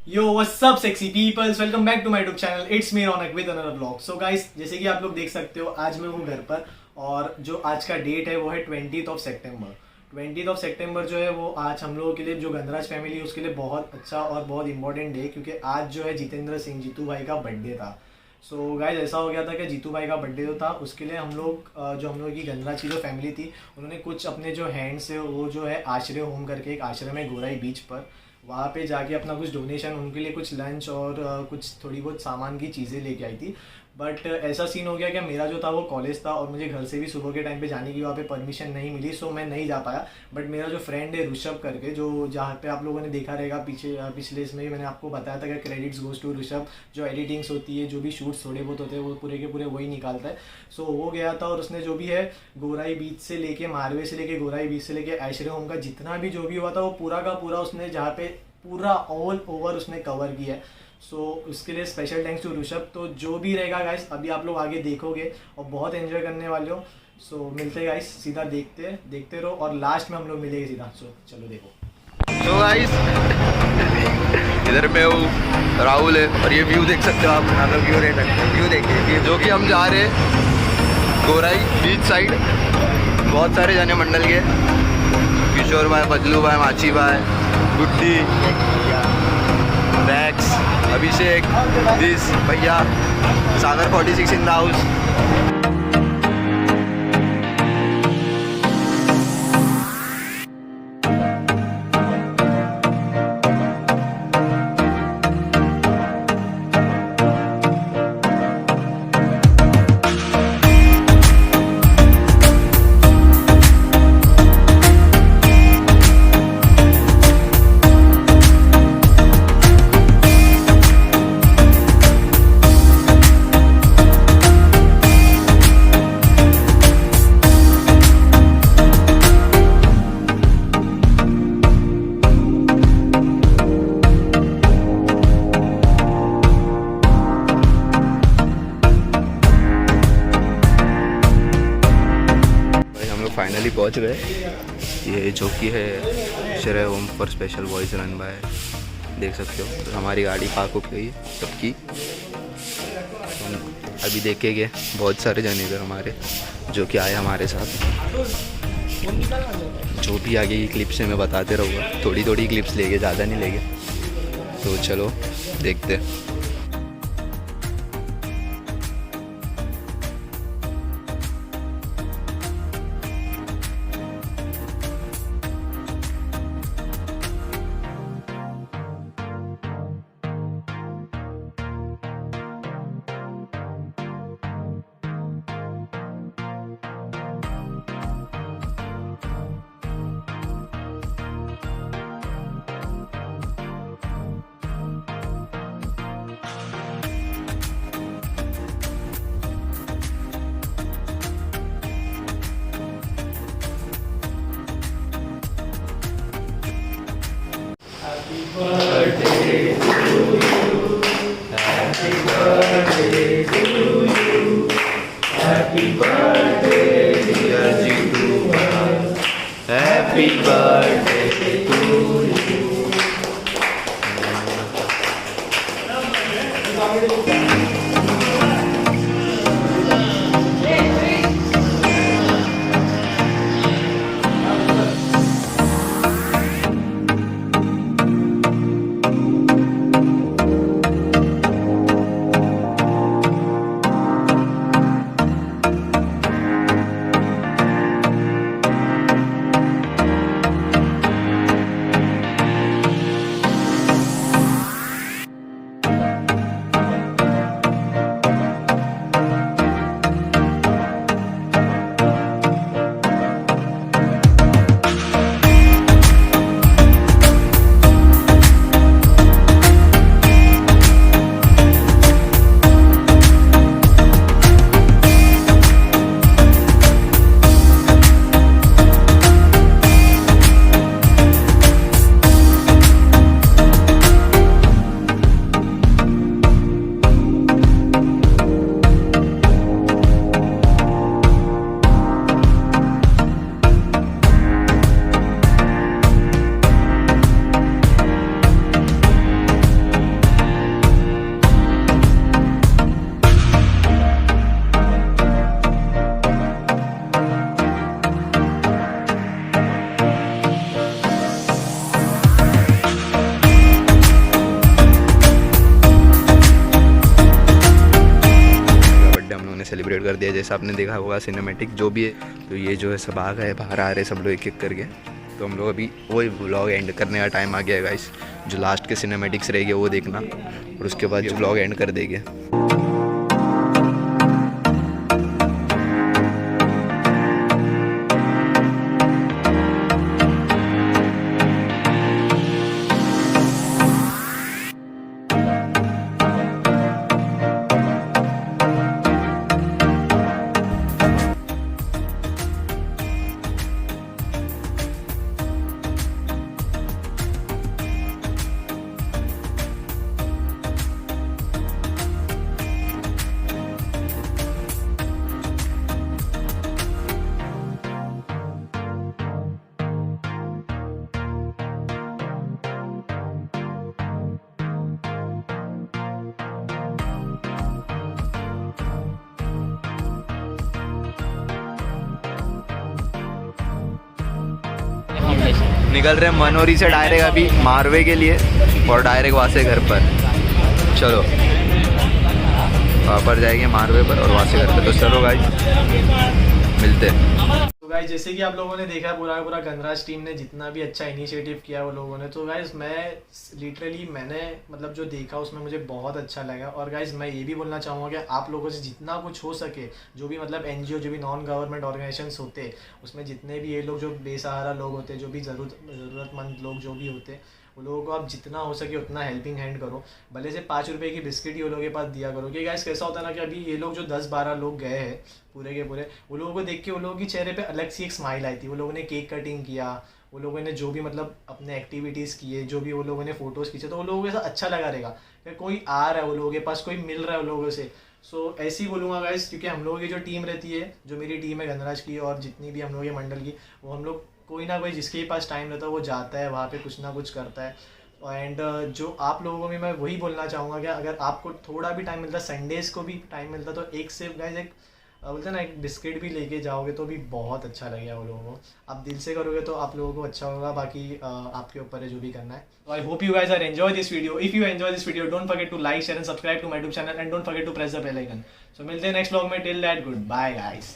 Yo what's up sexy peoples, welcome back to my YouTube channel. It's me Raunak with another blog. So guys, जैसे कि आप लोग देख सकते हो, आज मैं हूँ घर पर और जो आज का डेट है वो है 20th सितंबर। 20th सितंबर जो है वो आज हम लोगों के लिए, जो गंधराज फैमिली है उसके लिए बहुत अच्छा और बहुत इंपॉर्टेंट डे है, क्योंकि आज जो है जितेंद्र सिंह जीतू भाई का बर्थडे था। सो गाइज, ऐसा हो गया था कि जीतू भाई का बर्थडे जो था उसके लिए हम लोग जो हम लोग की गंधराज की जो फैमिली थी, उन्होंने कुछ अपने जो हैंड से वो जो है आश्रय होम करके एक आश्रम है गोराई बीच पर, वहाँ पे जाके अपना कुछ डोनेशन, उनके लिए कुछ लंच और कुछ थोड़ी बहुत सामान की चीज़ें लेके आई थी। बट ऐसा सीन हो गया कि मेरा जो था वो कॉलेज था और मुझे घर से भी सुबह के टाइम पे जाने की वहाँ पे परमिशन नहीं मिली, सो मैं नहीं जा पाया। बट मेरा जो फ्रेंड है ऋषभ करके, जो जहाँ पे आप लोगों ने देखा रहेगा पीछे पिछले इसमें भी मैंने आपको बताया था कि क्रेडिट्स गोज टू ऋषभ। जो एडिटिंग्स होती है, जो भी शूट्स थोड़े बहुत होते हैं, वो पूरे के पूरे वही निकालता है। सो वो गया था और उसने जो भी है गोराई बीच से लेके, मारवे से लेके, गोराई बीच से लेके आश्रय होम का जितना भी जो भी हुआ था वो पूरा का पूरा उसने जहाँ पे पूरा ऑल ओवर उसने कवर किया है। सो उसके लिए स्पेशल थैंक्स टू ऋषभ। तो जो भी रहेगा गाइस, अभी आप लोग आगे देखोगे और बहुत एंजॉय करने वाले हो। सो मिलते हैं गाइस, सीधा देखते रहो और लास्ट में हम लोग मिलेंगे सीधा। सो चलो देखो। तो गाइस, इधर मैं हूँ, राहुल है और ये व्यू देख सकते हो आप। मतलब व्यू देखिए, जो कि हम जा रहे हैं गोराई बीच साइड। बहुत सारे जाने मंडल के, किशोर भाई, बदलू भाई, माची भाई, गुड्डी, मैक्स, अभिषेक, दिस भैया, सागर 46 इन द हाउस। फाइनली पहुंच गए। ये जो कि है श्रेय home for special boys run by, देख सकते हो। तो हमारी गाड़ी पार्क हो गई सबकी। अभी देखेंगे बहुत सारे जने इधर हमारे जो कि आए हमारे साथ। जो भी आगे की क्लिप्स है मैं बताते रहूँगा, थोड़ी थोड़ी क्लिप्स लेके, ज़्यादा नहीं लेके। तो चलो देखते हैं। birthday to you. Happy birthday to you. Happy birthday dear Jitu. Happy birthday to you. कर दिया, जैसा आपने देखा होगा सिनेमैटिक जो भी है। तो ये जो है सब आ गए, बाहर आ रहे सब लोग एक एक करके। तो हम लोग अभी वही व्लॉग एंड करने का टाइम आ गया है गाइस। जो लास्ट के सिनेमैटिक्स रहेंगे वो देखना, और उसके बाद जो व्लॉग एंड कर देंगे। निकल रहे मनोरी से डायरेक्ट अभी मारवे के लिए, और डायरेक्ट वहाँ से घर पर। चलो वहाँ पर जाएंगे मारवे पर, और वहाँ से घर पर। तो चलो गाइस मिलते हैं। तो गाइस जैसे कि आप लोगों ने देखा पूरा का पूरा गणराज टीम ने जितना भी अच्छा इनिशिएटिव किया वो लोगों ने, तो गाइस मैंने मतलब जो देखा उसमें मुझे बहुत अच्छा लगा। और गाइस मैं ये भी बोलना चाहूँगा कि आप लोगों से जितना कुछ हो सके, जो भी मतलब एनजीओ, जो भी नॉन गवर्नमेंट ऑर्गेनाइजेशंस होते, उसमें जितने भी ये लोग जो बेसहारा लोग होते, जो भी ज़रूरतमंद लोग जो भी होते, वो लोगों को आप जितना हो सके उतना हेल्पिंग हैंड करो। भले से 5 रुपये की बिस्किट ही वो लोगों के पास दिया करो। कि गाइस कैसा होता है ना कि अभी ये लोग जो 10-12 लोग गए हैं पूरे के पूरे, वो लोगों को देख के वो लोगों की चेहरे पे अलग सी एक स्माइल आई थी। वो लोगों ने केक कटिंग किया, वो लोगों ने जो भी मतलब अपने एक्टिविटीज़ किए, जो भी वो लोगों ने फ़ोटोज़ खींचे, तो वो लोगों को ऐसा अच्छा लगा रहेगा कि कोई आ रहा है वो लोगों के पास, कोई मिल रहा है वो लोगों से। सो ऐसे ही बोलूँगा गाइस, क्योंकि हम लोगों की जो टीम रहती है, जो मेरी टीम है गणराज की, और जितनी भी हम लोगों के मंडल की, वो हम लोग कोई ना कोई जिसके पास टाइम रहता है वो जाता है वहाँ पे, कुछ ना कुछ करता है। एंड जो आप लोगों को भी मैं वही बोलना चाहूँगा कि अगर आपको थोड़ा भी टाइम मिलता है, संडेज़ को भी टाइम मिलता है, तो एक से गाइस एक बोलते हैं ना, एक बिस्किट भी लेके जाओगे तो भी बहुत अच्छा लगेगा वो लोगों को। आप दिल से करोगे तो आप लोगों को अच्छा होगा, बाकी आपके ऊपर है जो भी करना है। तो I hope you guys are enjoy this video. If you enjoy this video, don't forget to like, share and subscribe to my YouTube channel, and don't forget to press the bell icon. So मिलते हैं next vlog में। Till that, goodbye guys.